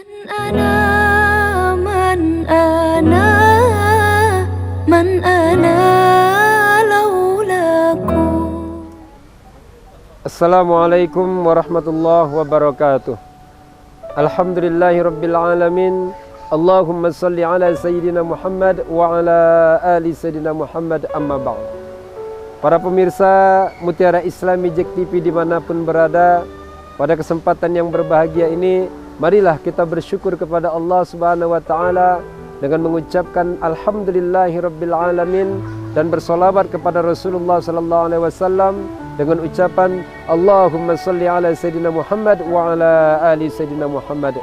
أنا من أنا من أنا لولاكم. Assalamualaikum warahmatullahi wabarakatuh. Alhamdulillahi rabbil alamin. Allahumma salli ala Sayyidina Muhammad wa ala ali Sayyidina Muhammad, amma ba'd. Para pemirsa Mutiara Islami JEK TV dimanapun berada, pada kesempatan yang berbahagia ini, marilah kita bersyukur kepada Allah Subhanahu wa Ta'ala dengan mengucapkan Alhamdulillahi rabbil alamin dan bersolawat kepada Rasulullah sallallahu alaihi wasallam dengan ucapan Allahumma salli ala Sayyidina Muhammad wa ala ali Sayyidina Muhammad.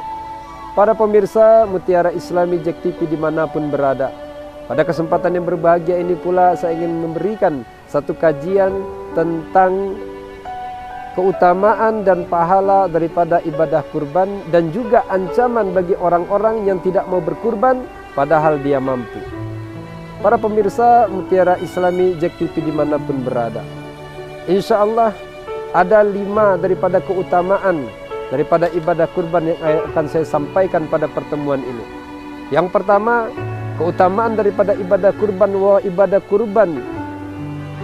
Para pemirsa Mutiara Islami JEK TV dimanapun berada, pada kesempatan yang berbahagia ini pula saya ingin memberikan satu kajian tentang keutamaan dan pahala daripada ibadah kurban dan juga ancaman bagi orang-orang yang tidak mau berkurban padahal dia mampu. Para pemirsa Mutiara Islami JEK TV dimanapun berada, insya Allah ada 5 daripada keutamaan daripada ibadah kurban yang akan saya sampaikan pada pertemuan ini. Yang pertama, keutamaan daripada ibadah kurban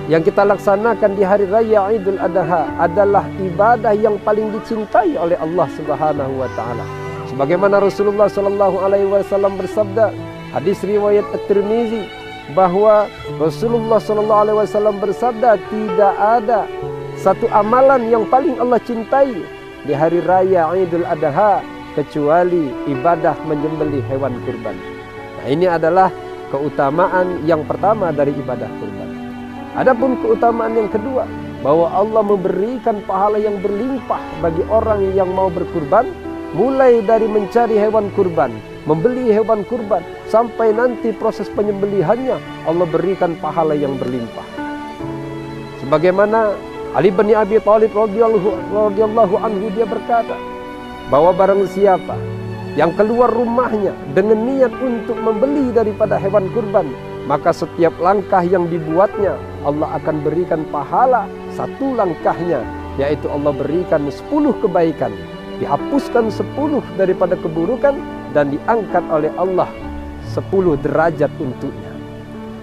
yang kita laksanakan di hari raya Idul Adha adalah ibadah yang paling dicintai oleh Allah Subhanahu wa Ta'ala. Sebagaimana Rasulullah sallallahu alaihi wasallam bersabda, hadis riwayat At-Tirmizi, bahwa Rasulullah sallallahu alaihi wasallam bersabda, tidak ada satu amalan yang paling Allah cintai di hari raya Idul Adha kecuali ibadah menyembelih hewan kurban. Nah, ini adalah keutamaan yang pertama dari ibadah kurban. Adapun keutamaan yang kedua, bahwa Allah memberikan pahala yang berlimpah bagi orang yang mau berkurban, mulai dari mencari hewan kurban, membeli hewan kurban, sampai nanti proses penyembelihannya, Allah berikan pahala yang berlimpah. Sebagaimana Ali bin Abi Thalib radhiyallahu anhu, dia berkata bahwa barang siapa yang keluar rumahnya dengan niat untuk membeli daripada hewan kurban, maka setiap langkah yang dibuatnya Allah akan berikan pahala satu langkahnya, yaitu Allah berikan 10 kebaikan, dihapuskan 10 daripada keburukan, dan diangkat oleh Allah 10 derajat untuknya.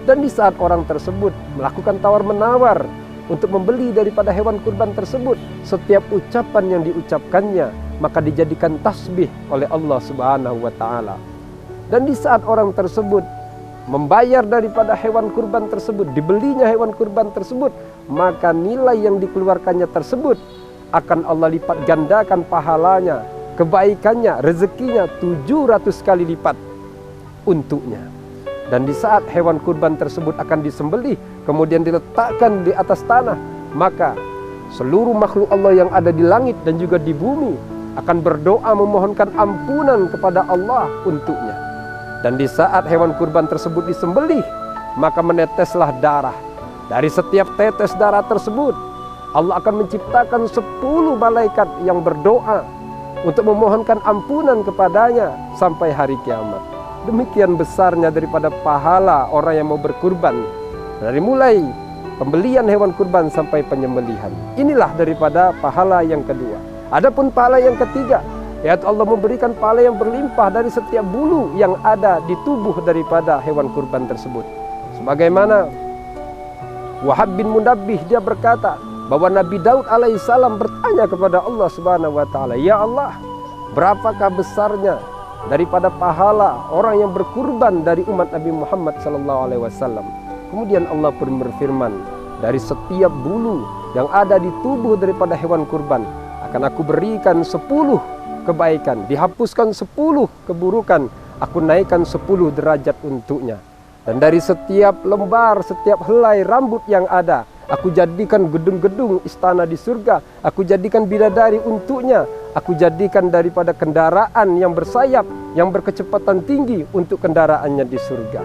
Dan di saat orang tersebut melakukan tawar-menawar untuk membeli daripada hewan kurban tersebut, setiap ucapan yang diucapkannya maka dijadikan tasbih oleh Allah Subhanahu wa Ta'ala. Dan di saat orang tersebut membayar daripada hewan kurban tersebut, dibelinya hewan kurban tersebut, maka nilai yang dikeluarkannya tersebut akan Allah lipat gandakan pahalanya, kebaikannya, rezekinya 700 kali lipat untuknya. Dan di saat hewan kurban tersebut akan disembelih, kemudian diletakkan di atas tanah, maka seluruh makhluk Allah yang ada di langit dan juga di bumi akan berdoa memohonkan ampunan kepada Allah untuknya. Dan di saat hewan kurban tersebut disembelih, maka meneteslah darah. Dari setiap tetes darah tersebut, Allah akan menciptakan 10 malaikat yang berdoa untuk memohonkan ampunan kepadanya sampai hari kiamat. Demikian besarnya daripada pahala orang yang mau berkurban, dari mulai pembelian hewan kurban sampai penyembelihan. Inilah daripada pahala yang kedua. Adapun pahala yang ketiga, yaitu Allah memberikan pahala yang berlimpah dari setiap bulu yang ada di tubuh daripada hewan kurban tersebut. Sebagaimana Wahab bin Munabbih, dia berkata bahwa Nabi Daud alaihissalam bertanya kepada Allah Subhanahu wa Ta'ala, ya Allah, berapakah besarnya daripada pahala orang yang berkurban dari umat Nabi Muhammad sallallahu alaihi wasallam? Kemudian Allah pun berfirman, dari setiap bulu yang ada di tubuh daripada hewan kurban akan aku berikan 10 kebaikan, dihapuskan 10 keburukan, aku naikkan 10 derajat untuknya. Dan dari setiap lembar, setiap helai rambut yang ada, aku jadikan gedung-gedung istana di surga, aku jadikan bidadari untuknya, aku jadikan daripada kendaraan yang bersayap, yang berkecepatan tinggi untuk kendaraannya di surga.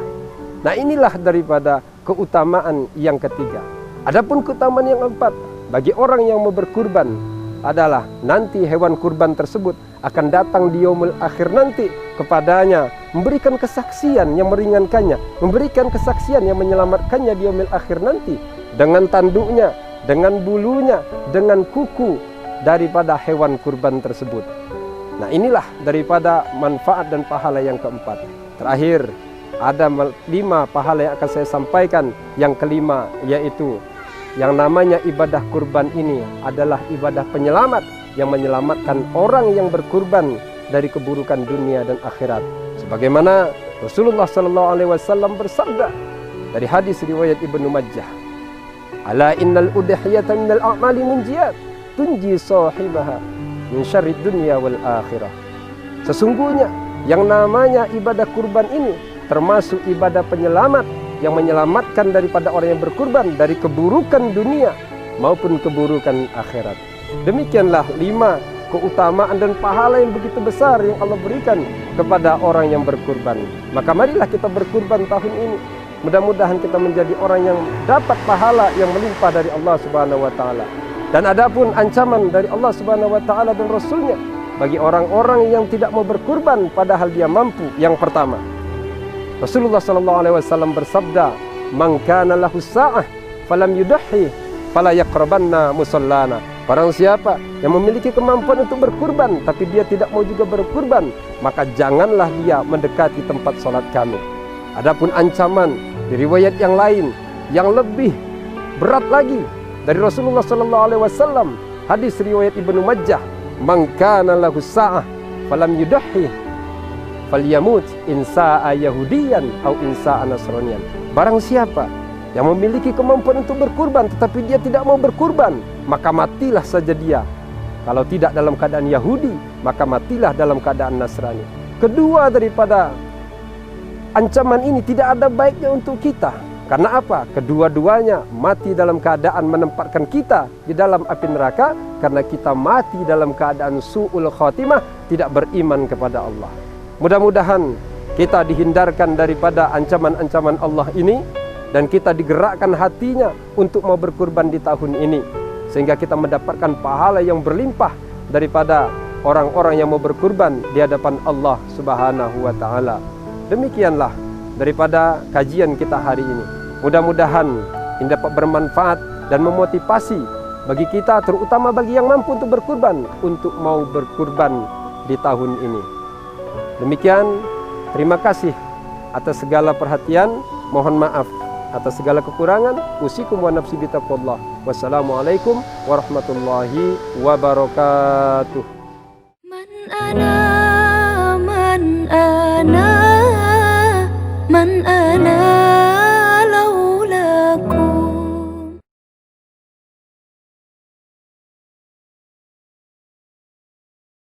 Nah, inilah daripada keutamaan yang ketiga. Adapun keutamaan yang keempat, bagi orang yang mau berkurban adalah nanti hewan kurban tersebut akan datang di yaumul akhir nanti kepadanya, memberikan kesaksian yang meringankannya, memberikan kesaksian yang menyelamatkannya di yaumul akhir nanti, dengan tanduknya, dengan bulunya, dengan kuku daripada hewan kurban tersebut. Nah, inilah daripada manfaat dan pahala yang keempat. Terakhir, ada 5 pahala yang akan saya sampaikan. Yang kelima yaitu yang namanya ibadah kurban ini adalah ibadah penyelamat yang menyelamatkan orang yang berkurban dari keburukan dunia dan akhirat. Sebagaimana Rasulullah SAW bersabda dari hadis riwayat Ibnu Majah, "Ala innal udhiyata minal a'mali munjiyat tunji sahibaha min syarrid dunya wal akhirah." Sesungguhnya yang namanya ibadah kurban ini termasuk ibadah penyelamat yang menyelamatkan daripada orang yang berkurban dari keburukan dunia maupun keburukan akhirat. Demikianlah 5 keutamaan dan pahala yang begitu besar yang Allah berikan kepada orang yang berkurban. Maka marilah kita berkurban tahun ini. Mudah-mudahan kita menjadi orang yang dapat pahala yang melimpah dari Allah Subhanahu wa taala. Dan adapun ancaman dari Allah Subhanahu wa taala dan Rasulnya bagi orang-orang yang tidak mau berkurban padahal dia mampu. Yang pertama, Rasulullah SAW bersabda, "Man kana lahu sa'ah falam yudhi fala yaqrabanna musallana." Barang siapa yang memiliki kemampuan untuk berkurban tapi dia tidak mau juga berkurban, maka janganlah dia mendekati tempat salat kami. Adapun ancaman di riwayat yang lain yang lebih berat lagi dari Rasulullah SAW, hadis riwayat Ibnu Majah, "Man kana lahu sa'ah falam yudhi falyamut insa'a yahudiyan au insa'a nasraniyan." Barang siapa yang memiliki kemampuan untuk berkurban tetapi dia tidak mau berkurban, maka matilah saja dia. Kalau tidak dalam keadaan Yahudi, maka matilah dalam keadaan Nasrani. Kedua daripada ancaman ini tidak ada baiknya untuk kita. Karena apa? Kedua-duanya mati dalam keadaan menempatkan kita di dalam api neraka, karena kita mati dalam keadaan su'ul khatimah, tidak beriman kepada Allah. Mudah-mudahan kita dihindarkan daripada ancaman-ancaman Allah ini, dan kita digerakkan hatinya untuk mau berkurban di tahun ini, sehingga kita mendapatkan pahala yang berlimpah daripada orang-orang yang mau berkurban di hadapan Allah Subhanahu wa taala. Demikianlah daripada kajian kita hari ini. Mudah-mudahan ini dapat bermanfaat dan memotivasi bagi kita, terutama bagi yang mampu untuk berkurban, untuk mau berkurban di tahun ini. Demikian, terima kasih atas segala perhatian. Mohon maaf atas segala kekurangan. Usikum wa nafsi bitaqwallah. Wassalamualaikum warahmatullahi wabarakatuh. Man ana